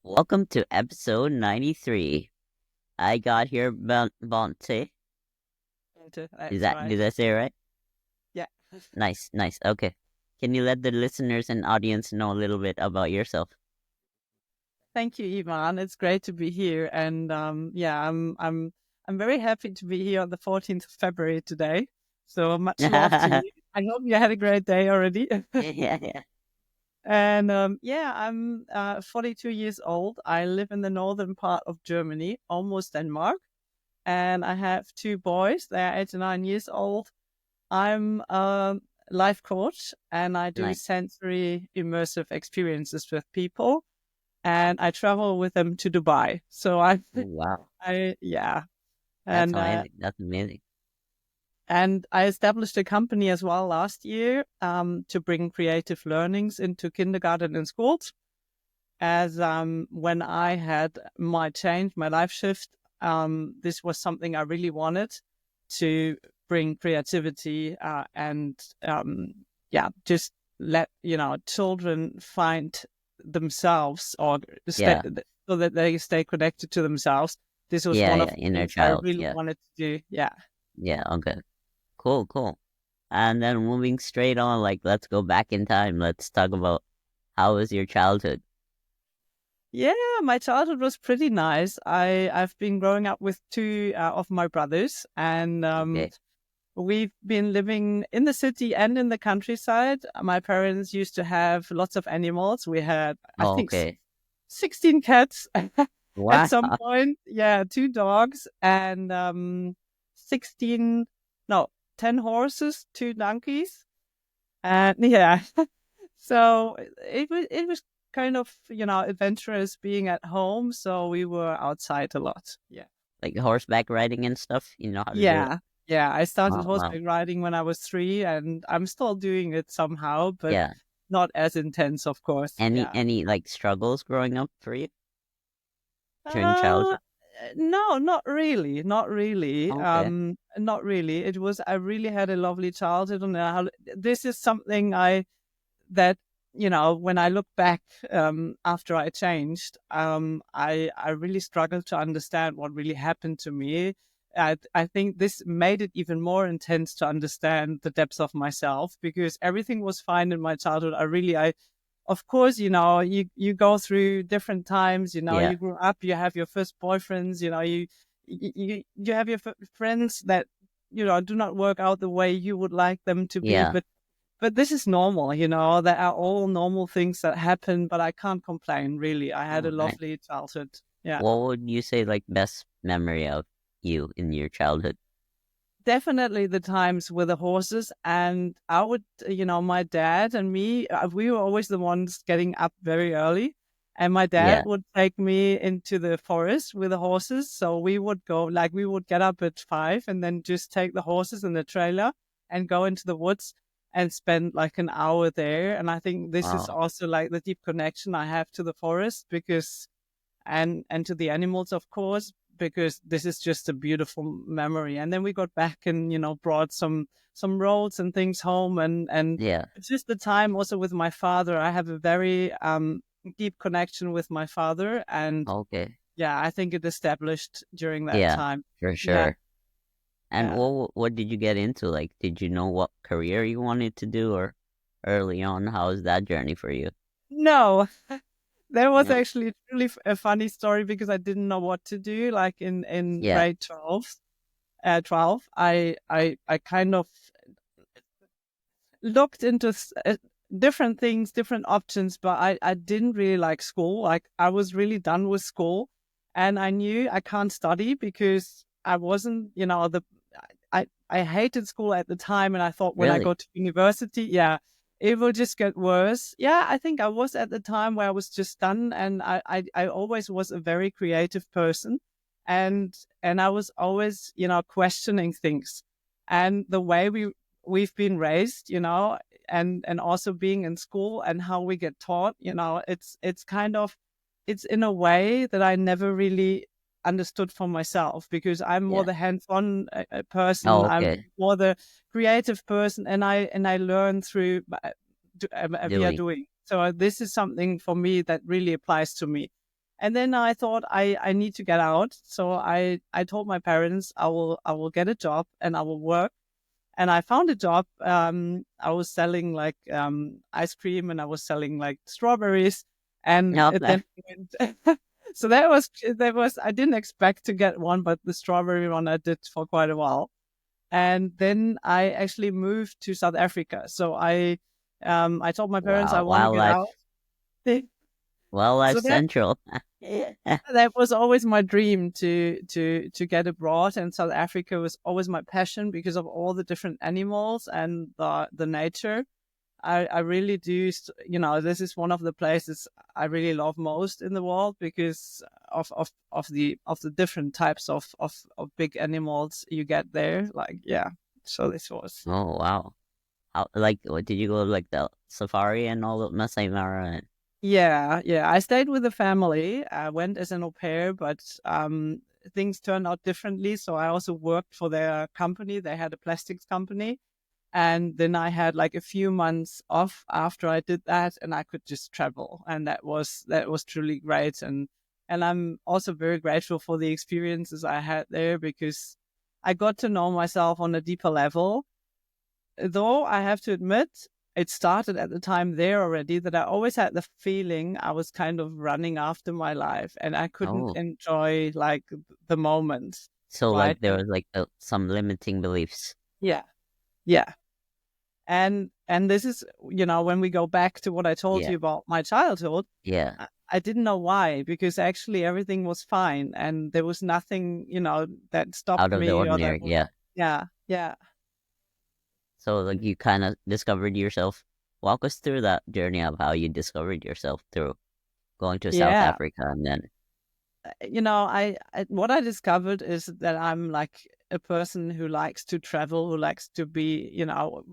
Welcome to episode 93. I got here Bente. That's right. Did I say it right? Yeah. Nice, nice. Okay. Can you let the listeners and audience know a little bit about yourself? Thank you, Ivan. It's great to be here. And yeah, I'm very happy to be here on the 14th of February today. So much love to Yeah, you. I hope you had a great day already. yeah, yeah. And yeah, I'm 42 years old. I live in the northern part of Germany, almost Denmark. And I have two boys. They're 8 and 9 years old. I'm a life coach and I do Nice. sensory immersive experiences with people. And I travel with them to Dubai. So Wow. yeah, That's and amazing. That's amazing. I established a company as well last year to bring creative learnings into kindergarten and schools. As when I had my change, my life shift, this was something I really wanted to bring creativity and yeah, just let children find themselves or stay, Yeah. so that they stay connected to themselves. This was Yeah, one yeah. of the Inner things I child. really Yeah. wanted to do. Yeah. Yeah. Okay. Cool, cool. And then moving straight on, like, let's go back in time. Let's talk about how was your childhood? Yeah, my childhood was pretty nice. I've been growing up with two of my brothers, and Okay. we've been living in the city and in the countryside. My parents used to have lots of animals. We had, I Oh, think, okay. 16 cats at Wow. some point. Yeah, two dogs and 16, no, 10 horses, two donkeys. And yeah, so it was kind of, adventurous being at home. So we were outside a lot. Yeah. Like horseback riding and stuff. You know how to do it? Yeah. Yeah. I started Wow, wow. horseback riding when I was 3, and I'm still doing it somehow, but Yeah. not as intense, of course. Any Yeah. any like struggles growing up for you during Uh, childhood? no, not really. Not really. Okay. Not really. I really had a lovely childhood, and this is something that when I look back after I changed, I really struggled to understand what really happened to me. I think this made it even more intense to understand the depths of myself, because everything was fine in my childhood. I of course, you go through different times. Yeah. You grew up, you have your first boyfriends. You have your friends that do not work out the way you would like them to be, Yeah. but this is normal. There are all normal things that happen, but I can't complain, really. I had Oh, a nice. lovely childhood. Yeah. What would you say like best memory of you in your childhood? Definitely the times with the horses. And I would, my dad and me, we were always the ones getting up very early. And my dad Yeah. would take me into the forest with the horses. So we would go, like, we would get up at 5 and then just take the horses in the trailer and go into the woods and spend like an hour there. And I think this is Oh, also like the deep connection I have to the forest, because and to the animals, of course, because this is just a beautiful memory. And then we got back and brought some rolls and things home, and yeah. it's just the time also with my father. I have a very deep connection with my father, and Okay. yeah, I think it established during that Yeah, time. for Yeah. sure. And Yeah. what did you get into? Like, did you know what career you wanted to do, or early on, how was that journey for you? No, there was No. actually really a funny story, because I didn't know what to do. Like in Yeah. grade 12, 12, I kind of looked into different things, different options, but I didn't really like school. Like, I was really done with school, and I knew I can't study because I wasn't, I hated school at the time. And I thought, when I Really? go to university, yeah, it will just get worse. Yeah, I think I was at the time where I was just done. And I always was a very creative person. And I was always, questioning things. And the way we've been raised, and also being in school and how we get taught, it's kind of, it's in a way that I never really understood for myself, because I'm more Yeah. the hands-on person. Oh, I'm okay. more the creative person, and I learn through via Doing. doing. So this is something for me that really applies to me. And then I thought I need to get out. So I told my parents I will get a job and I will work. And I found a job. I was selling like ice cream and I was selling like strawberries. And No, it then went. So that was I didn't expect to get one, but the strawberry one I did for quite a while. And then I actually moved to South Africa. So I told my parents I wow, want to get wildlife, out. wildlife So that central. that was always my dream to get abroad, and South Africa was always my passion because of all the different animals and the nature. I really do, this is one of the places I really love most in the world because of the different types of big animals you get there. Like, yeah. So this was, Oh wow. How, like, what did you go like the safari and all the Masai Mara? And, yeah, yeah. I stayed with the family. I went as an au pair, but things turned out differently. So I also worked for their company. They had a plastics company. And then I had like a few months off after I did that, and I could just travel, and that was truly great. And I'm also very grateful for the experiences I had there because I got to know myself on a deeper level. Though I have to admit, it started at the time there already that I always had the feeling I was kind of running after my life, and I couldn't oh, enjoy like the moment, so right? like there was like some limiting beliefs. Yeah, yeah. And this is, when we go back to what I told Yeah, you about my childhood, yeah, I didn't know why, because actually everything was fine and there was nothing, that stopped out of the me or that ordinary. was, Yeah. yeah, yeah. So like you kind of discovered yourself. Walk us through that journey of how you discovered yourself through going to South Yeah. Africa and then. I what I discovered is that I'm like a person who likes to travel, who likes to be,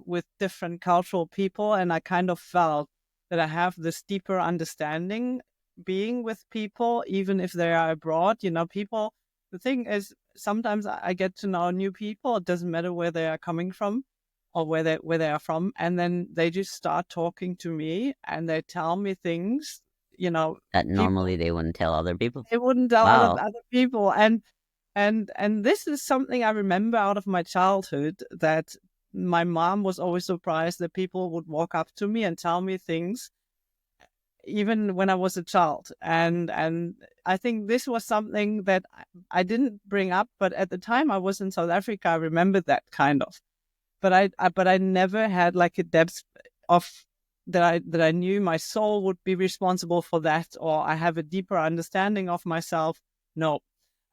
with different cultural people. And I kind of felt that I have this deeper understanding being with people, even if they are abroad. People, the thing is, sometimes I get to know new people. It doesn't matter where they are coming from or where they are from. And then they just start talking to me and they tell me things, you know, That people normally they wouldn't tell other people. they wouldn't tell Wow. other people. And this is something I remember out of my childhood, that my mom was always surprised that people would walk up to me and tell me things even when I was a child. And I think this was something that I didn't bring up, but at the time I was in South Africa, I remembered that kind of. But I never had like a depth of that I knew my soul would be responsible for that, or I have a deeper understanding of myself. No,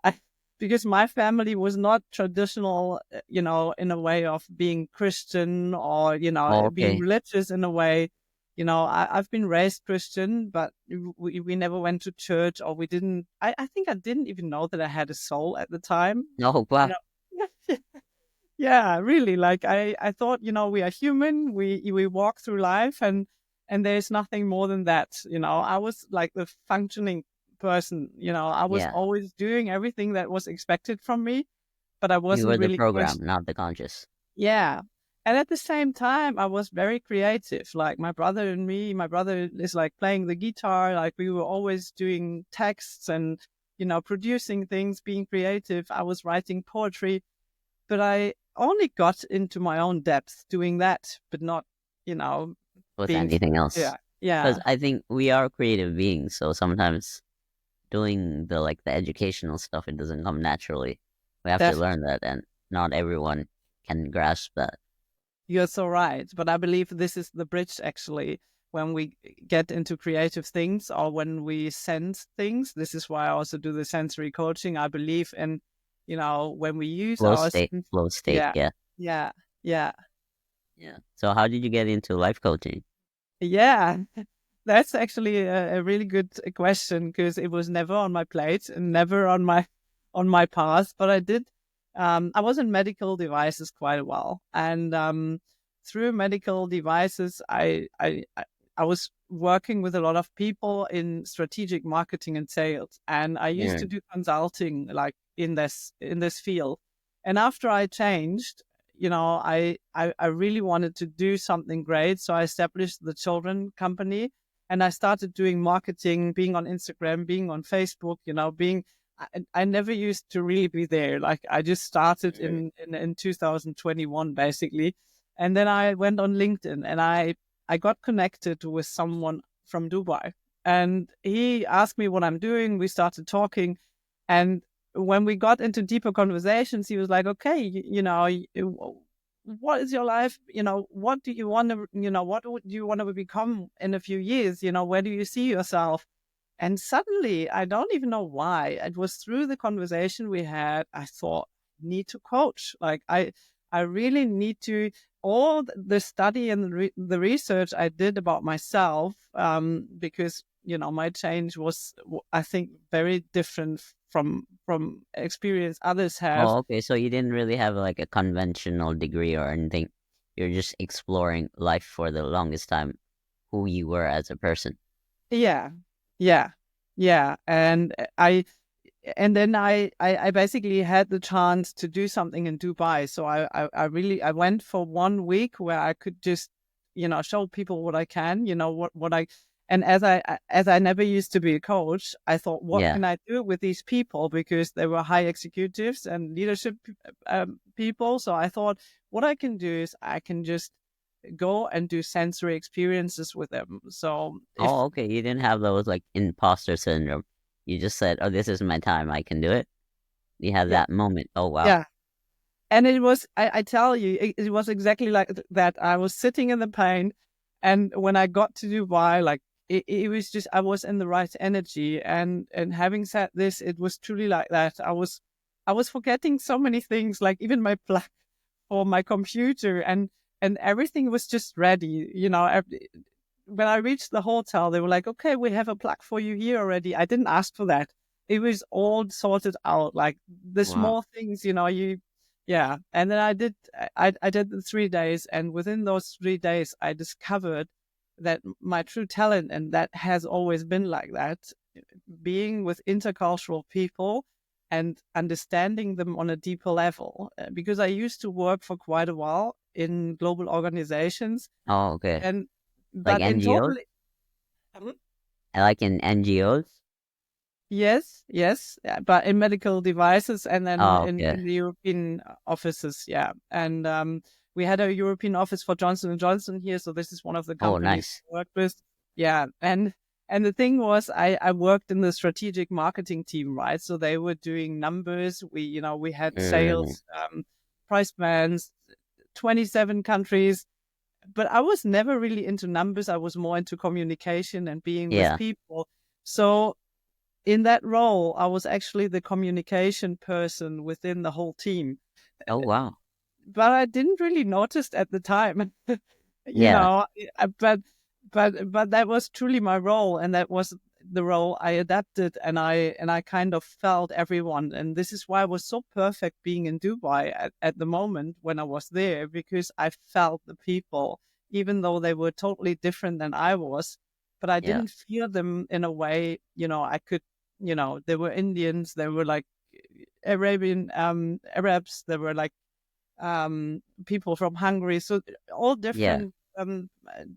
I, because my family was not traditional, in a way of being Christian, or Oh, being okay. religious in a way. I've been raised Christian, but we never went to church, or we didn't. I think I didn't even know that I had a soul at the time. No, You wow. know. Yeah, really. Like I thought, we are human. We walk through life, and there's nothing more than that. I was like the functioning person. I was Yeah. always doing everything that was expected from me, but I You wasn't were the really program, questioning. not the conscious. Yeah. And at the same time, I was very creative. Like my brother is like playing the guitar. Like we were always doing texts and, producing things, being creative. I was writing poetry, but I only got into my own depth doing that, but not, you know, With being, anything else. yeah, Because yeah, I think we are creative beings, so sometimes doing the like the educational stuff, it doesn't come naturally. We have to learn definitely. that, and not everyone can grasp that. You're so right. But I believe this is the bridge actually when we get into creative things or when we sense things. This is why I also do the sensory coaching. I believe in, when we use Flow our state, sense. flow state, Yeah, yeah. yeah, yeah, Yeah. So how did you get into life coaching? yeah. That's actually a really good question because it was never on my plate and never on my path. But I did. I was in medical devices quite a while, and through medical devices, I was working with a lot of people in strategic marketing and sales, and I used Yeah. to do consulting like in this field. And after I changed, I really wanted to do something great, so I established the children company, And I started doing marketing, being on Instagram, being on Facebook, I never used to really be there. Like I just started in 2021 basically. And then I went on LinkedIn and I got connected with someone from Dubai. And he asked me what I'm doing. We started talking. And when we got into deeper conversations, he was like, okay, what is your life? What do you want to, what would you want to become in a few years? Where do you see yourself? And suddenly, I don't even know why. It was through the conversation we had. I thought, need to coach. Like I really need to. All the study and the research I did about myself, because my change was, I think, very different from experience others have. Oh, okay. So you didn't really have like a conventional degree or anything. You're just exploring life for the longest time, who you were as a person. Yeah, yeah, yeah. And then I basically had the chance to do something in Dubai. So I went for 1 week where I could just, show people what I can, what I, and as I never used to be a coach, I thought, what Yeah. can I do with these people? Because they were high executives and leadership people. So I thought, what I can do is I can just go and do sensory experiences with them. So if Oh, okay. You didn't have those like imposter syndrome. You just said, "Oh, this is my time. I can do it." You had yeah, that moment. Oh, wow. yeah. And it was, I tell you, it was exactly like that. I was sitting in the pain. And when I got to Dubai, like it was just, I was in the right energy. And having said this, it was truly like that. I was forgetting so many things, like even my plug for my computer and everything was just ready. When I reached the hotel, they were like, okay, we have a plug for you here already. I didn't ask for that. It was all sorted out, like the Wow. small things, yeah. And then I did the 3 days. And within those 3 days, I discovered that my true talent, and that has always been like that, being with intercultural people and understanding them on a deeper level. Because I used to work for quite a while in global organizations, Oh, okay. and Like but in NGOs? totally. Mhm. Like in NGOs? Yes, yes, but in medical devices and then Oh, in okay. the European offices, yeah. And we had a European office for Johnson and Johnson here, so this is one of the Oh, companies nice. I worked with. Yeah, and the thing was, I worked in the strategic marketing team, right? So they were doing numbers. We had Mm, sales, price bands, 27 countries, but I was never really into numbers. I was more into communication and being with yeah. people. So in that role, I was actually the communication person within the whole team. Oh, wow. But I didn't really notice at the time, you Yeah. know. But that was truly my role, and that was the role I adapted, and I kind of felt everyone, and this is why I was so perfect being in Dubai at the moment when I was there, because I felt the people, even though they were totally different than I was, but I Yeah. didn't feel them in a way, I could, they were Indians, they were like Arabian Arabs, they were like people from Hungary, so all Yeah. different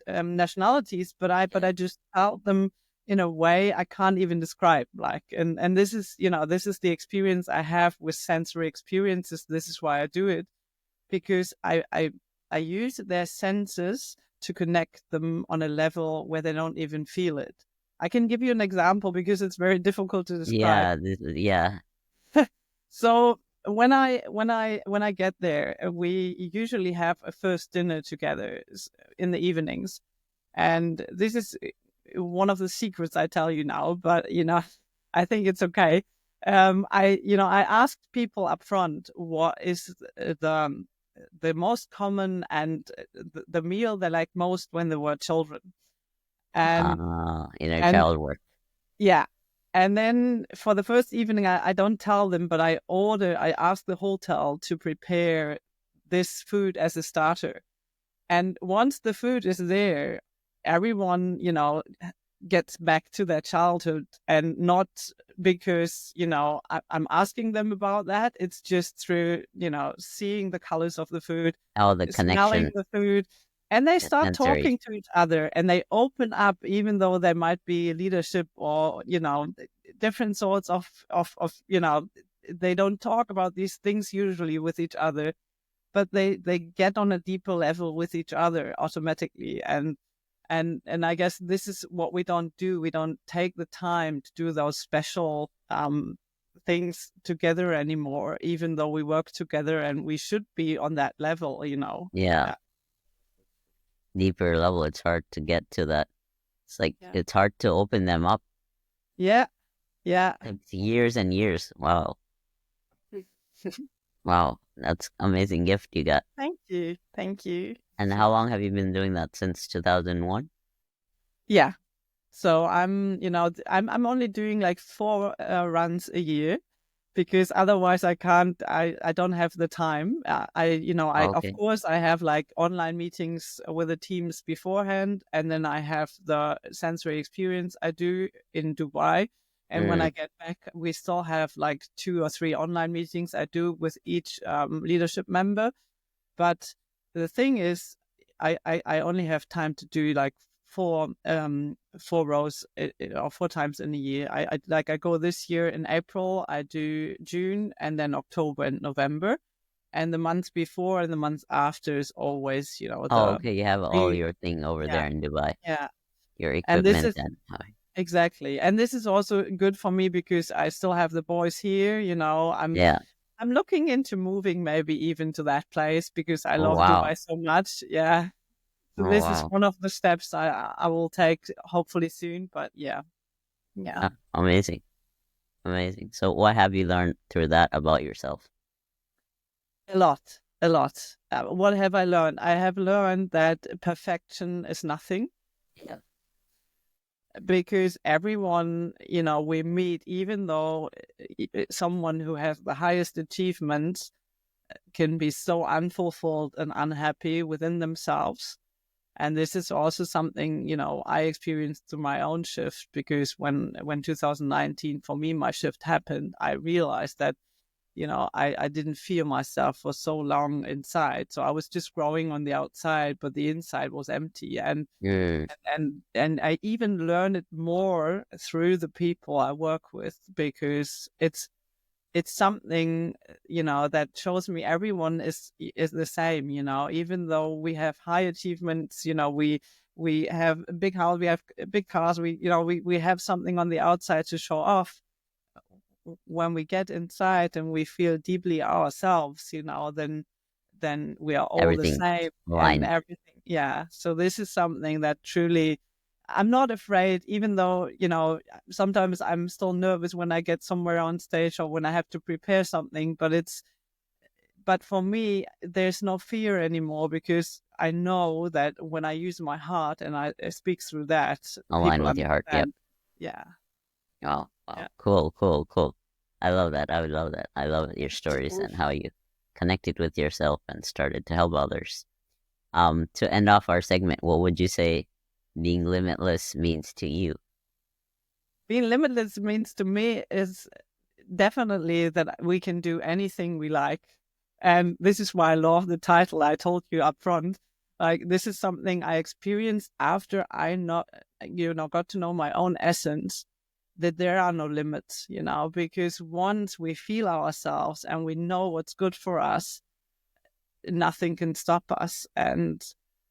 nationalities. But I just felt them in a way I can't even describe. Like, and this is the experience I have with sensory experiences. This is why I do it, because I use their senses to connect them on a level where they don't even feel it. I can give you an example because it's very difficult to describe. Yeah. Yeah. So when I get there, we usually have a first dinner together in the evenings, and this is one of the secrets I tell you now. But I think it's okay. I asked people up front what is the most common and the meal they like most when they were children, and Inner and child work. yeah. And then for the first evening, I don't tell them, but I ask the hotel to prepare this food as a starter. And once the food is there, everyone, gets back to their childhood, and not because, I'm asking them about that. It's just through, seeing the colors of the food, Oh, the smelling connection. the food. and they The start sensory. talking to each other, and they open up, even though there might be leadership or, different sorts of, they don't talk about these things usually with each other, but they get on a deeper level with each other automatically. And I guess this is what we don't do. We don't take the time to do those special things together anymore, even though we work together and we should be on that level. Yeah, Yeah. deeper level. It's hard to get to that. It's like Yeah. it's hard to open them up. Yeah. Yeah. It's years and years. Wow. Wow. That's amazing gift you got. Thank you. Thank you. And how long have you been doing that? Since 2001? Yeah. So I'm only doing like 4 runs a year, because otherwise I don't have the time. I of Okay. course I have like online meetings with the teams beforehand, and then I have the sensory experience I do in Dubai. And when Mm, I get back, we still have like 2 or 3 online meetings I do with each leadership member. But the thing is, I only have time to do like 4 rows, or 4 times in a year. I go this year in April, I do June, and then October and November. And the months before and the months after is always, oh, the okay. You have all pre your thing over yeah, there in Dubai, yeah. your And this equipment is and exactly. And this is also good for me because I still have the boys here. yeah. I'm looking into moving maybe even to that place because I Oh love wow. Dubai so much. Yeah. So Oh this is wow. one of the steps I will take hopefully soon. But yeah, yeah, Amazing. Amazing. So what have you learned through that about yourself? a lot, a lot. What have I learned? I have learned that perfection is nothing, Yeah. because everyone, we meet, even though someone who has the highest achievements can be so unfulfilled and unhappy within themselves. And this is also something, I experienced through my own shift, because when 2019 for me, my shift happened, I realized that, I didn't feel myself for so long inside. So I was just growing on the outside, but the inside was empty. Mm, And I even learned it more through the people I work with, because it's something, that shows me everyone is the same. Even though we have high achievements, we have a big house, we have big cars, we have something on the outside to show off. When we get inside and we feel deeply ourselves, then we are all the everything same, and aligned. everything. Yeah. So this is something that truly, I'm not afraid, even though, sometimes I'm still nervous when I get somewhere on stage or when I have to prepare something, but for me, there's no fear anymore, because I know that when I use my heart and I speak through that, Align people with your heart. Yep. understand. Yeah. Oh, Yeah. wow. Cool, cool, cool. I love that. I would love that. I love your stories Cool. and how you connected with yourself and started to help others. To end off our segment, what would you say being limitless means to you? Being limitless means to me is definitely that we can do anything we like. And this is why I love the title I told you up front. Like, this is something I experienced after I not, got to know my own essence, that there are no limits, because once we feel ourselves and we know what's good for us, nothing can stop us. And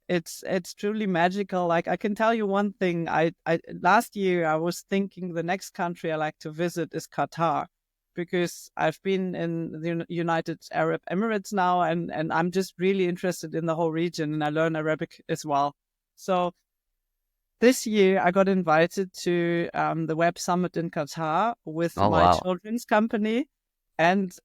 it's truly magical. Like, I can tell you one thing. I last year I was thinking the next country I like to visit is Qatar, because I've been in the United Arab Emirates now, and I'm just really interested in the whole region, and I learn Arabic as well. So this year I got invited to the Web Summit in Qatar with Oh, my wow. children's company. And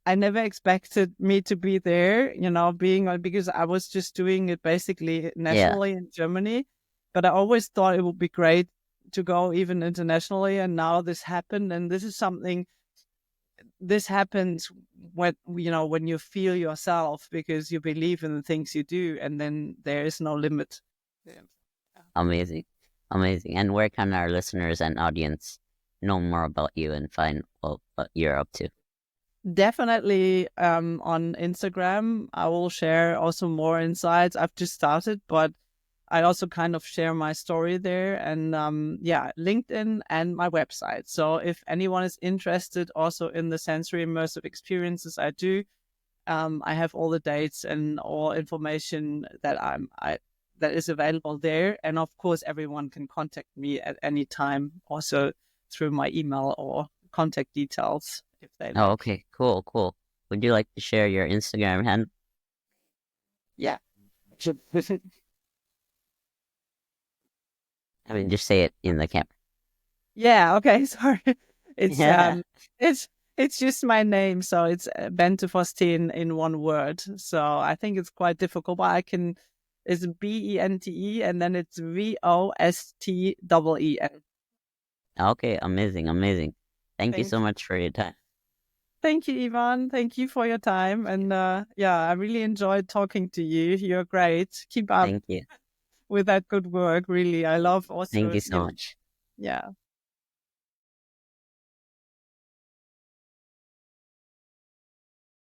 I never expected me to be there, being on, because I was just doing it basically Yeah, nationally in Germany. But I always thought it would be great to go even internationally. And now this happened. And this is something, this happens when you feel yourself, because you believe in the things you do, and then there is no limit. Yeah. amazing. Amazing. And where can our listeners and audience know more about you and find what you're up to? Definitely on Instagram. I will share also more insights. I've just started, but I also kind of share my story there, and yeah, LinkedIn and my website. So if anyone is interested also in the sensory immersive experiences I do, I have all the dates and all information that is available there. And of course, everyone can contact me at any time, also through my email or contact details if they Oh, like. okay, cool, cool. Would you like to share your Instagram handle? Yeah. I mean, just say it in the camera. Yeah, okay, sorry. It's Yeah. it's it's just my name, so it's Bente Vosteen in one word. So I think it's quite difficult, but I can. It's Bente and then it's Vosteen. Okay, amazing, amazing. Thank you so Thank much for your time. thank you, Ivan. Thank you for your time, and yeah, I really enjoyed talking to you. You're great. Keep up Thank you. with that good work. Really, I love also Thank you so seeing. much. Yeah.